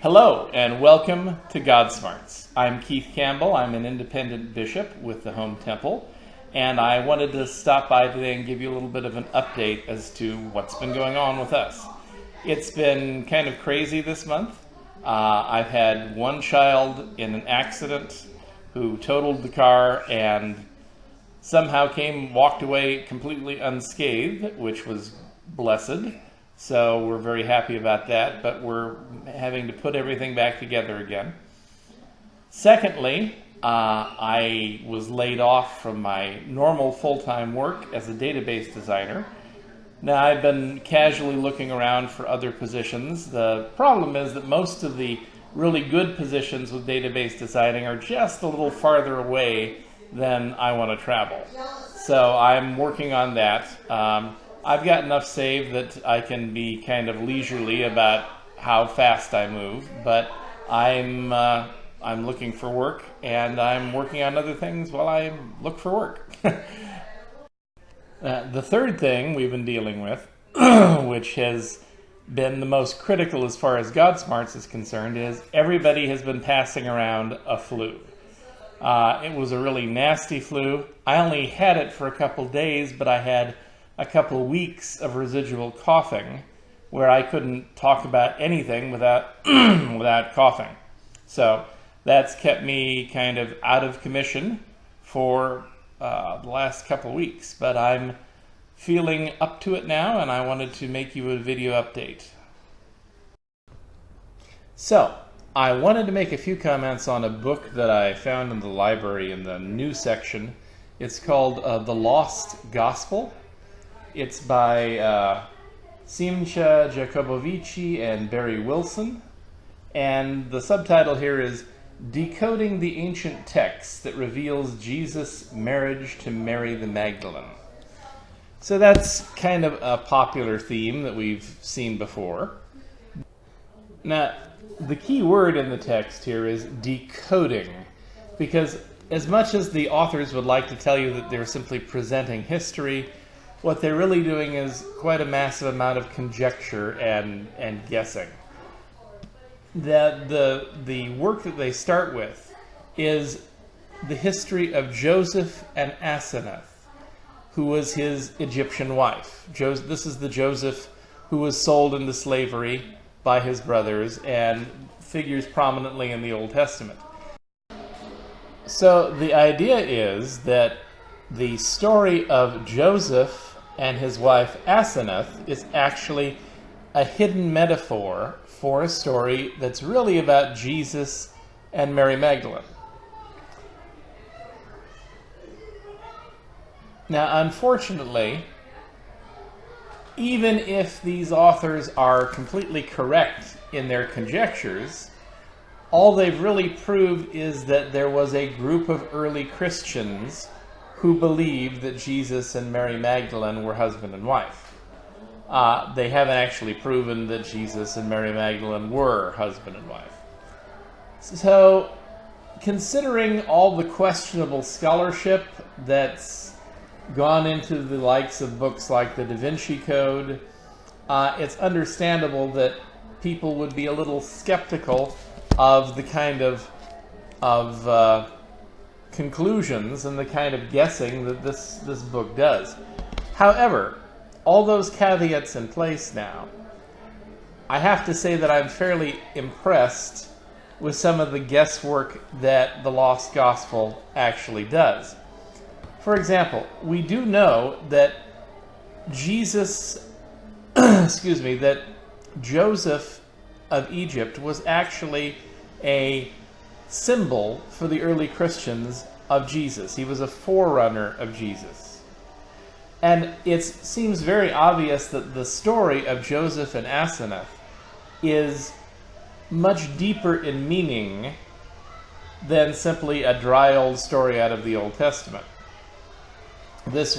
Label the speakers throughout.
Speaker 1: Hello and welcome to Godsmarts. I'm Keith Campbell. I'm an independent bishop with the Home Temple, and I wanted to stop by today and give you a little bit of an update as to what's been going on with us. It's been kind of crazy this month. I've had one child in an accident who totaled the car and somehow walked away completely unscathed, which was blessed. So we're very happy about that, but we're having to put everything back together again. Secondly, I was laid off from my normal full-time work as a database designer. Now I've been casually looking around for other positions. The problem is that most of the really good positions with database designing are just a little farther away than I want to travel. So I'm working on that. I've got enough saved that I can be kind of leisurely about how fast I move, but I'm looking for work, and I'm working on other things while I look for work. The third thing we've been dealing with, which has been the most critical as far as Godsmarts is concerned, is everybody has been passing around a flu. It was a really nasty flu. I only had it for a couple days, but I had a couple of weeks of residual coughing where I couldn't talk about anything without without coughing. So that's kept me kind of out of commission for the last couple of weeks, but I'm feeling up to it now, and I wanted to make you a video update. So I wanted to make a few comments on a book that I found in the library in the new section. It's called The Lost Gospel. It's by Simcha Jacobovici and Barry Wilson, and the subtitle here is Decoding the Ancient Text That Reveals Jesus' Marriage to Mary the Magdalene. So that's kind of a popular theme that we've seen before. Now, the key word in the text here is decoding, because as much as the authors would like to tell you that they're simply presenting history, what they're really doing is quite a massive amount of conjecture and guessing. The work that they start with is the history of Joseph and Asenath, who was his Egyptian wife. This is the Joseph who was sold into slavery by his brothers and figures prominently in the Old Testament. So the idea is that the story of Joseph and his wife Asenath is actually a hidden metaphor for a story that's really about Jesus and Mary Magdalene. Now, unfortunately, even if these authors are completely correct in their conjectures, all they've really proved is that there was a group of early Christians who believed that Jesus and Mary Magdalene were husband and wife. They haven't actually proven that Jesus and Mary Magdalene were husband and wife. So, considering all the questionable scholarship that's gone into the likes of books like the Da Vinci Code, it's understandable that people would be a little skeptical of the kind of conclusions and the kind of guessing that this book does. However, all those caveats in place now, I have to say that I'm fairly impressed with some of the guesswork that the Lost Gospel actually does. For example, we do know that that Joseph of Egypt was actually a symbol for the early Christians of Jesus. He was a forerunner of Jesus. And it seems very obvious that the story of Joseph and Asenath is much deeper in meaning than simply a dry old story out of the Old Testament. This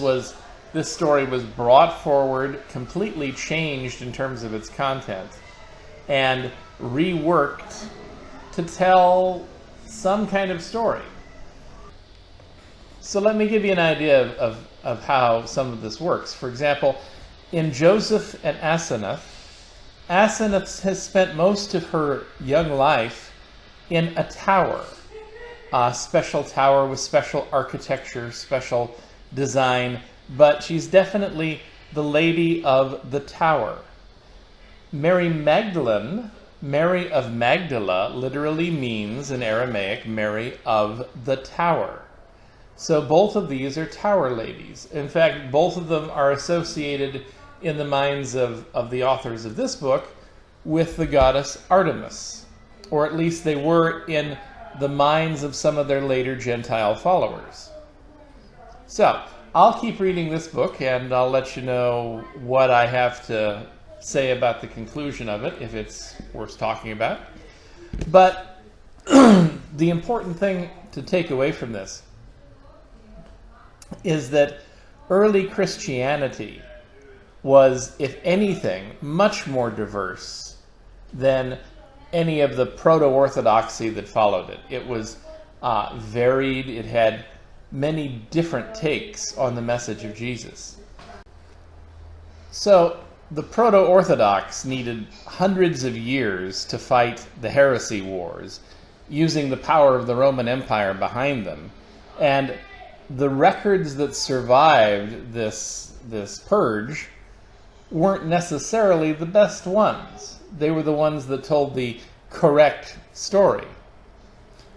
Speaker 1: story was brought forward, completely changed in terms of its content, and reworked to tell some kind of story. So let me give you an idea of how some of this works. For example, in Joseph and Asenath, Asenath has spent most of her young life in a tower, a special tower with special architecture, special design, but she's definitely the lady of the tower. Mary Magdalene, Mary of Magdala, literally means in Aramaic, Mary of the tower. So both of these are tower ladies. In fact, both of them are associated in the minds of the authors of this book with the goddess Artemis, or at least they were in the minds of some of their later Gentile followers. So, I'll keep reading this book and I'll let you know what I have to say about the conclusion of it, if it's worth talking about. But the important thing to take away from this is that early Christianity was, if anything, much more diverse than any of the proto-orthodoxy that followed it. It was varied. It had many different takes on the message of Jesus. So the proto-orthodox needed hundreds of years to fight the heresy wars, using the power of the Roman Empire behind them. And the records that survived this purge weren't necessarily the best ones. They were the ones that told the correct story.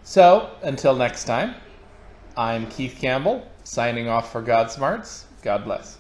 Speaker 1: So, until next time, I'm Keith Campbell, signing off for Godsmarts. God bless.